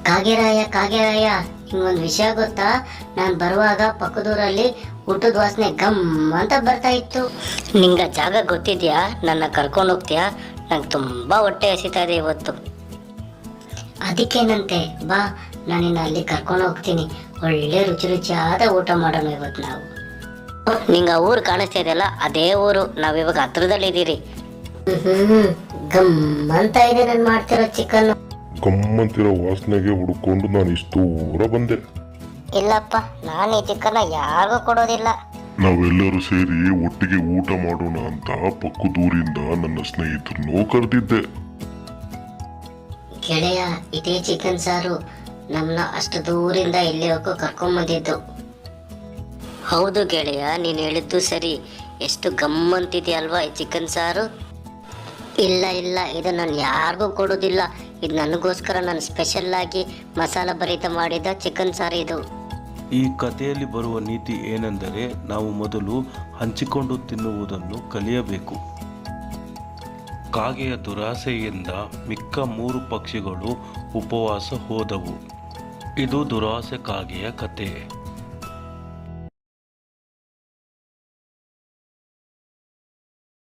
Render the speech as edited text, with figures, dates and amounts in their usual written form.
ಕಾಗೆರಾಯ ಕಾಗೆರಾಯ, ನಿಂಗೊಂದು ವಿಷಯ ಗೊತ್ತಾ? ನಾನು ಬರುವಾಗ ಪಕ್ಕದೂರಲ್ಲಿ ಊಟದ ವಾಸನೆ ಗಮ್ ಅಂತ ಬರ್ತಾ ಇತ್ತು. ನಿಂಗ ಜಾಗ ಗೊತ್ತಿದ್ಯಾ? ನನ್ನ ಕರ್ಕೊಂಡು ಹೋಗ್ತೀಯಾ? ನಂಗೆ ತುಂಬಾ ಹೊಟ್ಟೆ ಹಸಿತಾ ಇದೆ ಇವತ್ತು. ಅದಕ್ಕೇನಂತೆ, ಬಾ, ನಾನಿನ್ನ ಅಲ್ಲಿ ಕರ್ಕೊಂಡು ಹೋಗ್ತೀನಿ. ಒಳ್ಳೆ ರುಚಿ ರುಚಿಯಾದ ಊಟ ಮಾಡೋಣ ಇವತ್ತು ನಾವು. ನಿಂಗ ಆ ಊರು ಕಾಣಿಸ್ತಾ ಇದೆಯಲ್ಲ, ಅದೇ ಊರು. ನಾವಿವಾಗ ಹತ್ರದಲ್ಲಿದ್ದೀರಿ. ಗಮ್ ಅಂತ ಇದೆ ನಾನು ಮಾಡ್ತಿರೋ ಚಿಕನ್. ಗಮ್ಮಂತಿರೋ ವಾಸನೆಗೆ ಹುಡ್ಕೊಂಡು ನಾನು ಇಷ್ಟು ದೂರ ಬಂದೆ. ಇಲ್ಲಪ್ಪ, ನಾನು ಈ ಚಿಕನ್ನ ಯಾರಿಗೂ ಕೊಡೋದಿಲ್ಲ. ನಾವೆಲ್ಲರೂ ಸೇರಿ ಒಟ್ಟಿಗೆ ಊಟ ಮಾಡೋಣ ಅಂತ ಪಕ್ಕದೂರಿಂದ ನನ್ನ ಸ್ನೇಹಿತರನ್ನು ಕರೆದಿದ್ದೆ. ಗೆಳೆಯ, ಇದೇ ಚಿಕನ್ ಸಾರು ನಮ್ಮನ್ನ ಅಷ್ಟು ದೂರಿಂದ ಇಲ್ಲಿವರೆಗೂ ಕರ್ಕೊಂಬಂದಿದ್ದು. ಹೌದು ಗೆಳೆಯ, ನೀನು ಹೇಳಿದ್ದು ಸರಿ. ಎಷ್ಟು ಗಮ್ಮಂತಿದೆಯಲ್ವಾ ಈ ಚಿಕನ್ ಸಾರು. ಇಲ್ಲ ಇಲ್ಲ, ಇದು ನಾನು ಯಾರಿಗೂ ಕೊಡೋದಿಲ್ಲ. ಇದು ನನಗೋಸ್ಕರ ನಾನು ಸ್ಪೆಷಲ್ ಆಗಿ ಮಸಾಲ ಭರಿತ ಮಾಡಿದ ಚಿಕನ್ ಸಾರು ಇದು. ಈ ಕಥೆಯಲ್ಲಿ ಬರುವ ನೀತಿ ಏನೆಂದರೆ, ನಾವು ಮೊದಲು ಹಂಚಿಕೊಂಡು ತಿನ್ನುವುದನ್ನು ಕಲಿಯಬೇಕು. ಕಾಗೆಯ ದುರಾಸೆಯಿಂದ ಮಿಕ್ಕ 3 ಪಕ್ಷಿಗಳು ಉಪವಾಸ ಹೋದವು. ಇದು ದುರಾಸೆ ಕಾಗೆಯ ಕಥೆ.